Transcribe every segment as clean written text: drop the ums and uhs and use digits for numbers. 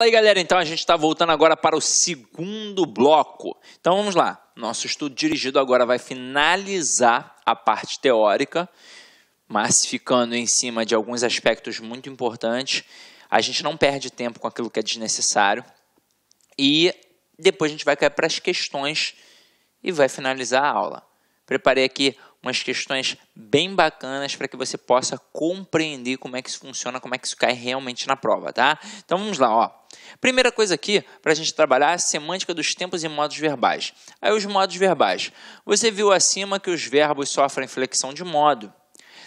Fala aí, galera, então a gente está voltando agora para o segundo bloco. Então vamos lá, nosso estudo dirigido agora vai finalizar a parte teórica, mas ficando em cima de alguns aspectos muito importantes. A gente não perde tempo com aquilo que é desnecessário e depois a gente vai cair para as questões e vai finalizar a aula. Preparei aqui umas questões bem bacanas para que você possa compreender como é que isso funciona, como é que isso cai realmente na prova, tá? Então vamos lá, ó. Primeira coisa aqui, para a gente trabalhar, a semântica dos tempos e modos verbais. Aí os modos verbais. Você viu acima que os verbos sofrem flexão de modo.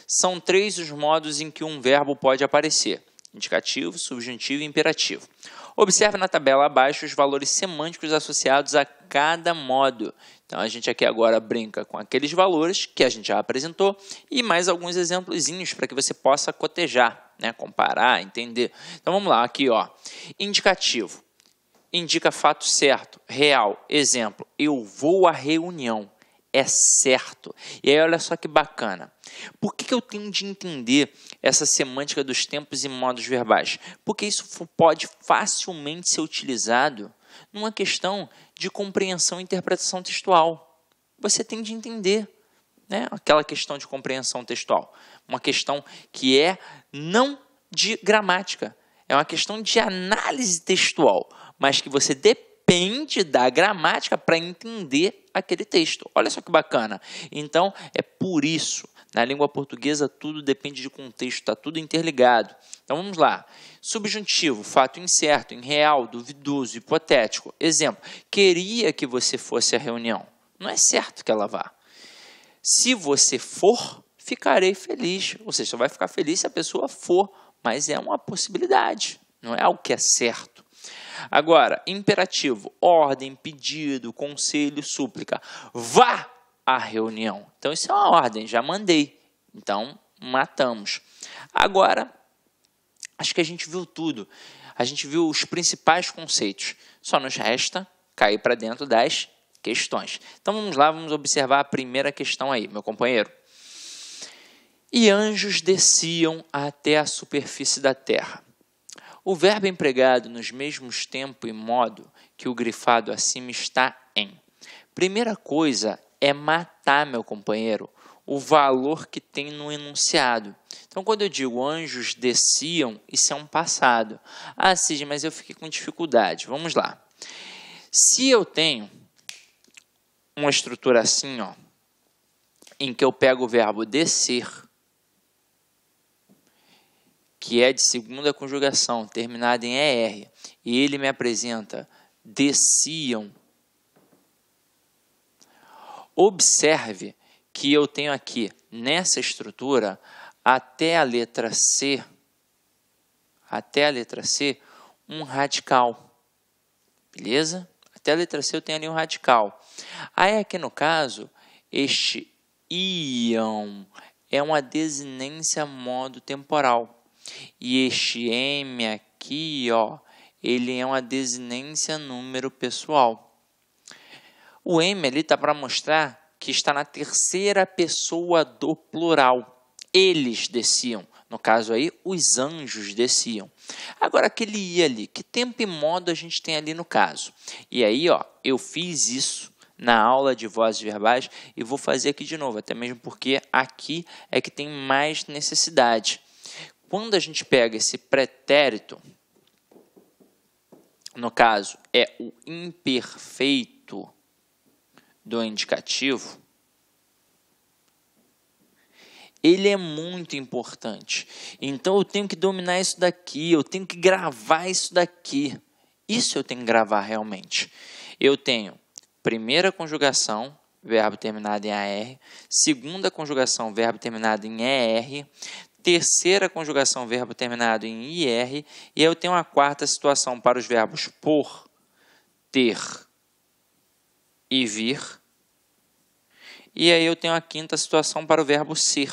São 3 os modos em que um verbo pode aparecer: indicativo, subjuntivo e imperativo. Observe na tabela abaixo os valores semânticos associados a cada modo. Então, a gente aqui agora brinca com aqueles valores que a gente já apresentou e mais alguns exemplozinhos para que você possa cotejar, né? Comparar, entender. Então, vamos lá, aqui, ó. Indicativo. Indica fato certo, real. Exemplo, eu vou à reunião. É certo. E aí, olha só que bacana. Por que eu tenho de entender essa semântica dos tempos e modos verbais? Porque isso pode facilmente ser utilizado numa questão de compreensão e interpretação textual. Você tem de entender, né? Aquela questão de compreensão textual. Uma questão que é não de gramática. É uma questão de análise textual, mas que você depende da gramática para entender aquele texto. Olha só que bacana. Então, é por isso, na língua portuguesa, tudo depende de contexto, está tudo interligado. Então, vamos lá. Subjuntivo, fato incerto, irreal, duvidoso, hipotético. Exemplo, queria que você fosse à reunião. Não é certo que ela vá. Se você for, ficarei feliz. Ou seja, você vai ficar feliz se a pessoa for, mas é uma possibilidade, não é algo que é certo. Agora, imperativo, ordem, pedido, conselho, súplica. Vá à reunião. Então, isso é uma ordem, já mandei. Então, matamos. Agora, acho que a gente viu tudo. A gente viu os principais conceitos. Só nos resta cair para dentro das questões. Então, vamos lá, vamos observar a primeira questão aí, meu companheiro. E anjos desciam até a superfície da terra. O verbo empregado nos mesmos tempo e modo que o grifado acima está em. Primeira coisa é matar, meu companheiro, o valor que tem no enunciado. Então, quando eu digo anjos desciam, isso é um passado. Ah, Cid, mas eu fiquei com dificuldade. Vamos lá. Se eu tenho uma estrutura assim, ó, em que eu pego o verbo descer, que é de segunda conjugação, terminada em ER, e ele me apresenta desciam. Observe que eu tenho aqui, nessa estrutura, até a letra C, um radical. Beleza? Até a letra C eu tenho ali um radical. Aí aqui no caso, este iam é uma desinência modo temporal. E este M aqui, ó, ele é uma desinência número pessoal. O M ali está para mostrar que está na terceira pessoa do plural. Eles desciam. No caso aí, os anjos desciam. Agora, aquele I ali, que tempo e modo a gente tem ali no caso? E aí, ó, eu fiz isso na aula de vozes verbais e vou fazer aqui de novo, até mesmo porque aqui é que tem mais necessidade. Quando a gente pega esse pretérito, no caso, é o imperfeito do indicativo, ele é muito importante. Então, eu tenho que dominar isso daqui, eu tenho que gravar isso daqui. Isso eu tenho que gravar realmente. Eu tenho primeira conjugação, verbo terminado em AR, segunda conjugação, verbo terminado em ER, terceira conjugação, verbo terminado em IR, e aí eu tenho uma quarta situação para os verbos por, ter e vir, e aí eu tenho a quinta situação para o verbo ser.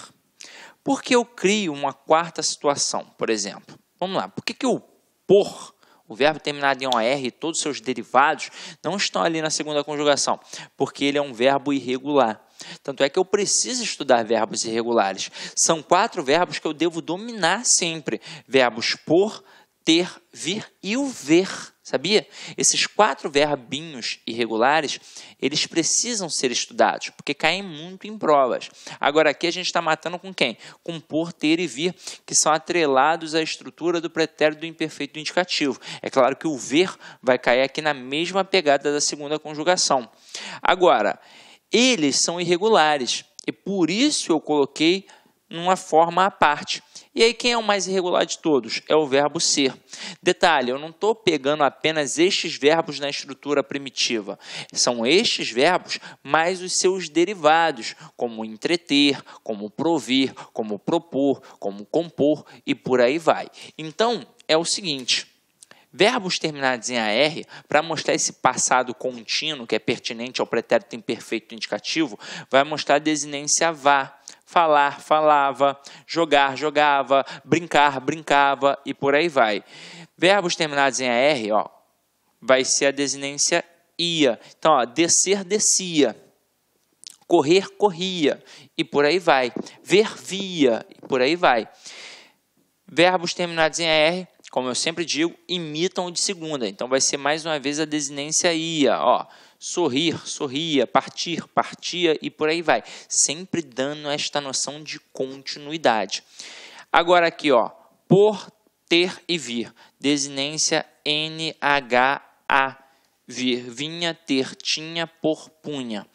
Por que eu crio uma quarta situação, por exemplo? Vamos lá, por que o por, o verbo terminado em OR e todos os seus derivados não estão ali na segunda conjugação? Porque ele é um verbo irregular. Tanto é que eu preciso estudar verbos irregulares. São 4 verbos que eu devo dominar sempre. Verbos por, ter, vir e o ver, sabia? Esses 4 verbinhos irregulares, eles precisam ser estudados, porque caem muito em provas. Agora aqui a gente está matando com quem? Com por, ter e vir, que são atrelados à estrutura do pretérito do imperfeito do indicativo. É claro que o ver vai cair aqui na mesma pegada da segunda conjugação. Agora, eles são irregulares, e por isso eu coloquei numa forma à parte. E aí, quem é o mais irregular de todos? É o verbo ser. Detalhe, eu não estou pegando apenas estes verbos na estrutura primitiva. São estes verbos mais os seus derivados, como entreter, como provir, como propor, como compor e por aí vai. Então, é o seguinte. Verbos terminados em AR, para mostrar esse passado contínuo, que é pertinente ao pretérito imperfeito indicativo, vai mostrar a desinência vá. Falar, falava, jogar, jogava, brincar, brincava e por aí vai. Verbos terminados em AR, ó, vai ser a desinência ia. Então, ó, descer, descia. Correr, corria e por aí vai. Ver, via e por aí vai. Verbos terminados em AR, como eu sempre digo, imitam o de segunda. Então, vai ser mais uma vez a desinência ia, ó. Sorrir, sorria, partir, partia e por aí vai. Sempre dando esta noção de continuidade. Agora aqui, ó, por, ter e vir. Desinência NHA. Vir, vinha, ter, tinha, por, punha.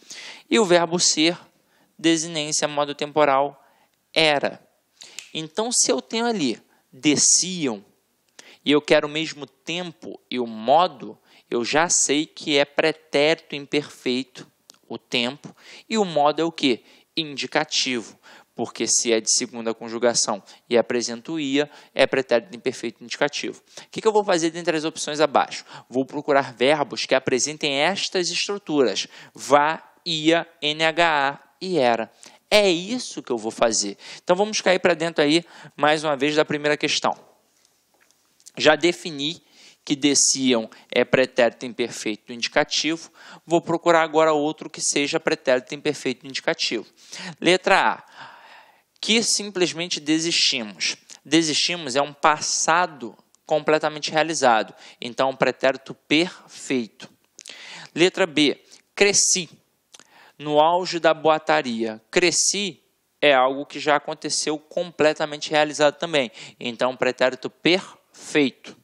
E o verbo ser, desinência modo temporal, era. Então, se eu tenho ali, desciam, e eu quero o mesmo tempo e o modo, eu já sei que é pretérito imperfeito, o tempo, e o modo é o quê? Indicativo, porque se é de segunda conjugação e apresenta o ia, é pretérito imperfeito indicativo. O que eu vou fazer dentre as opções abaixo? Vou procurar verbos que apresentem estas estruturas, vá, ia, NHA e era. É isso que eu vou fazer. Então, vamos cair para dentro aí, mais uma vez, da primeira questão. Já defini que desciam é pretérito imperfeito indicativo. Vou procurar agora outro que seja pretérito imperfeito indicativo. Letra A. Que simplesmente desistimos. Desistimos é um passado completamente realizado. Então, pretérito perfeito. Letra B. Cresci. No auge da boataria. Cresci é algo que já aconteceu completamente realizado também. Então, pretérito perfeito.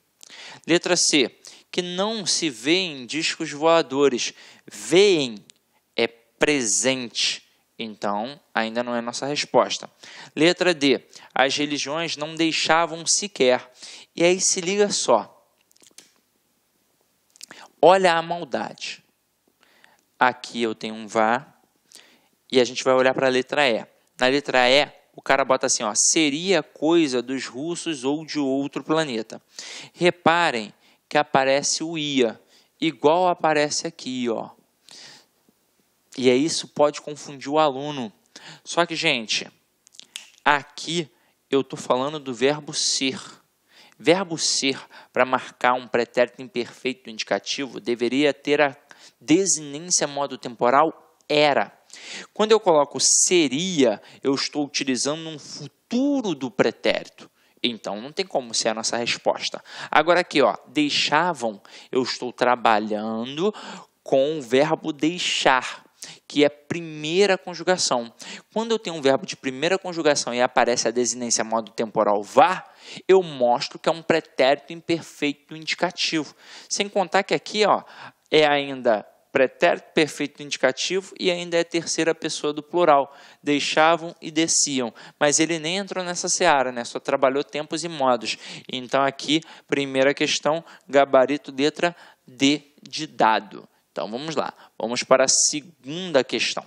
Letra C, que não se vê em discos voadores. Veem é presente. Então, ainda não é nossa resposta. Letra D, as religiões não deixavam sequer. E aí se liga só. Olha a maldade. Aqui eu tenho um vá e a gente vai olhar para a letra E. Na letra E, o cara bota assim, ó, seria coisa dos russos ou de outro planeta. Reparem que aparece o ia, igual aparece aqui, ó. E aí isso pode confundir o aluno. Só que, gente, aqui eu estou falando do verbo ser. Verbo ser, para marcar um pretérito imperfeito indicativo, deveria ter a desinência modo temporal era. Quando eu coloco seria, eu estou utilizando um futuro do pretérito. Então, não tem como ser a nossa resposta. Agora aqui, ó, deixavam, eu estou trabalhando com o verbo deixar, que é primeira conjugação. Quando eu tenho um verbo de primeira conjugação e aparece a desinência modo temporal vá, eu mostro que é um pretérito imperfeito indicativo. Sem contar que aqui, ó, é ainda pretérito perfeito indicativo e ainda é terceira pessoa do plural. Deixavam e desciam. Mas ele nem entrou nessa seara, né? Só trabalhou tempos e modos. Então, aqui, primeira questão, gabarito letra D de dado. Então, vamos lá. Vamos para a segunda questão.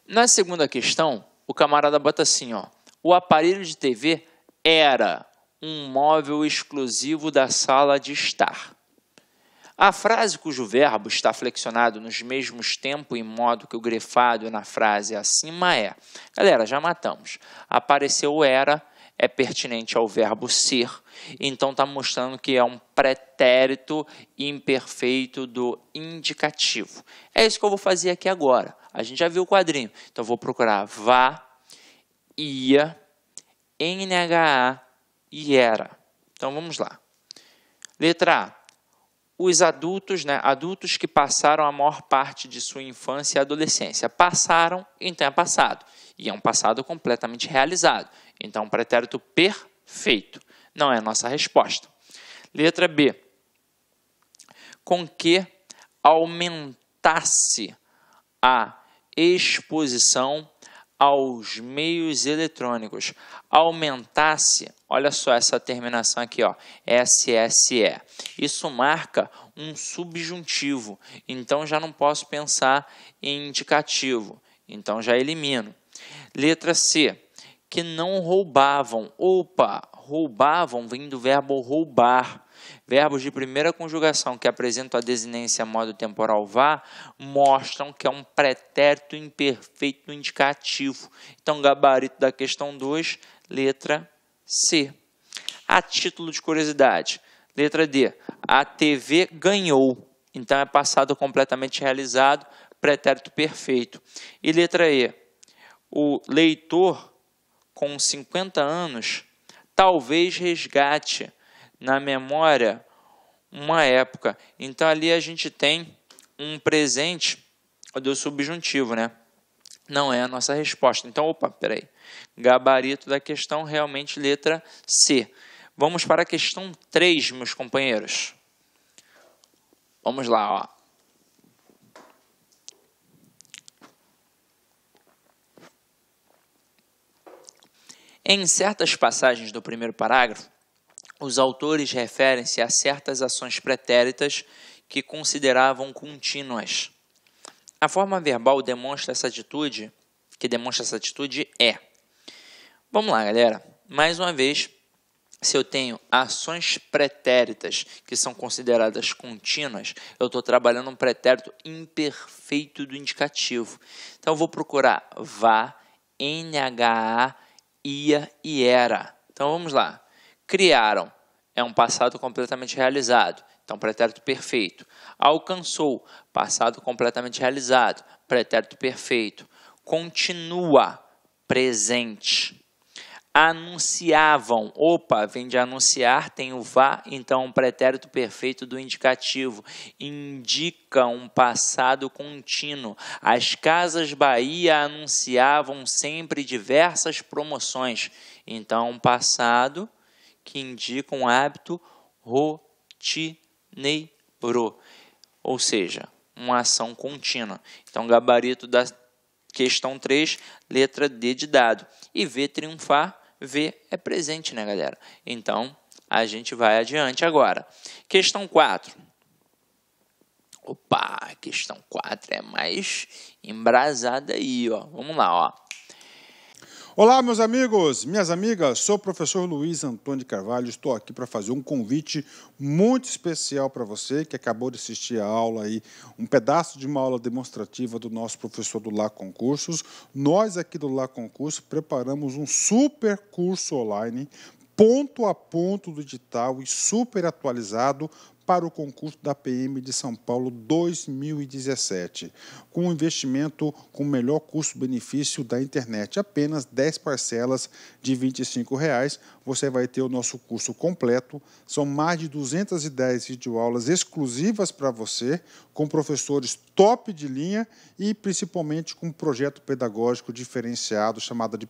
Na segunda questão, o camarada bota assim, ó. O aparelho de TV era um móvel exclusivo da sala de estar. A frase cujo verbo está flexionado nos mesmos tempo e modo que o grefado na frase acima é. Galera, já matamos. Apareceu o era, é pertinente ao verbo ser, então está mostrando que é um pretérito imperfeito do indicativo. É isso que eu vou fazer aqui agora. A gente já viu o quadrinho, então vou procurar vá, ia, NHA e ERA. Então, vamos lá. Letra A. Os adultos, adultos que passaram a maior parte de sua infância e adolescência. Passaram, então é passado. E é um passado completamente realizado. Então, pretérito perfeito. Não é a nossa resposta. Letra B. Com que aumentasse a exposição aos meios eletrônicos. Aumentasse, olha só essa terminação aqui, ó, SSE. Isso marca um subjuntivo, então já não posso pensar em indicativo, então já elimino. Letra C, que não roubavam. Opa, roubavam vem do verbo roubar. Verbos de primeira conjugação que apresentam a desinência modo temporal vá mostram que é um pretérito imperfeito indicativo. Então, gabarito da questão 2, letra C. A título de curiosidade, letra D. A TV ganhou. Então, é passado completamente realizado, pretérito perfeito. E letra E. O leitor com 50 anos talvez resgate na memória uma época. Então, ali a gente tem um presente do subjuntivo, né? Não é a nossa resposta. Então, opa, peraí. Gabarito da questão, realmente, letra C. Vamos para a questão 3, meus companheiros. Vamos lá, ó. Em certas passagens do primeiro parágrafo, os autores referem-se a certas ações pretéritas que consideravam contínuas. A forma verbal demonstra essa atitude, é. Vamos lá, galera. Mais uma vez, se eu tenho ações pretéritas que são consideradas contínuas, eu estou trabalhando um pretérito imperfeito do indicativo. Então, eu vou procurar vá, NHA, ia e era. Então, vamos lá. Criaram, é um passado completamente realizado, então pretérito perfeito. Alcançou, passado completamente realizado, pretérito perfeito. Continua, presente. Anunciavam, opa, vem de anunciar, tem o vá, então um pretérito perfeito do indicativo. Indica um passado contínuo. As Casas Bahia anunciavam sempre diversas promoções. Então, um passado que indica um hábito rotineiro, ou seja, uma ação contínua. Então, gabarito da questão 3, letra D de dado. E V, triunfar, V é presente, né, galera? Então, a gente vai adiante agora. Questão 4. Opa, questão 4 é mais embrasada aí, ó. Vamos lá, ó. Olá, meus amigos, minhas amigas, sou o professor Luiz Antônio de Carvalho, estou aqui para fazer um convite muito especial para você que acabou de assistir a aula aí, um pedaço de uma aula demonstrativa do nosso professor do Lá Concursos. Nós aqui do Lá Concursos preparamos um super curso online, ponto a ponto do digital e super atualizado para o concurso da PM de São Paulo 2017, com um investimento com o melhor custo-benefício da internet, apenas 10 parcelas de R$ 25,00, você vai ter o nosso curso completo, são mais de 210 videoaulas exclusivas para você, com professores top de linha e principalmente com um projeto pedagógico diferenciado chamado de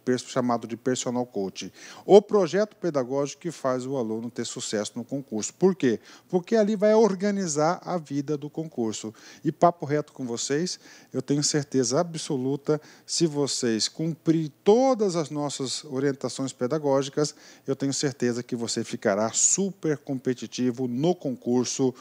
Personal Coach. O projeto pedagógico que faz o aluno ter sucesso no concurso. Por quê? Porque ali vai organizar a vida do concurso. E papo reto com vocês, eu tenho certeza absoluta, se vocês cumprirem todas as nossas orientações pedagógicas, eu tenho certeza que você ficará super competitivo no concurso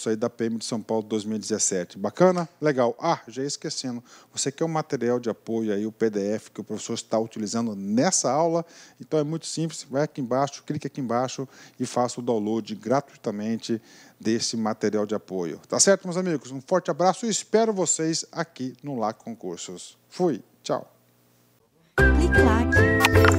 aí da PM de São Paulo 2017. Bacana? Legal. Ah, já ia esquecendo, você quer o material de apoio aí, o PDF que o professor está utilizando nessa aula? Então é muito simples, vai aqui embaixo, clique aqui embaixo e faça o download gratuitamente desse material de apoio. Tá certo, meus amigos? Um forte abraço e espero vocês aqui no Lá Concursos. Fui, tchau. Clique lá.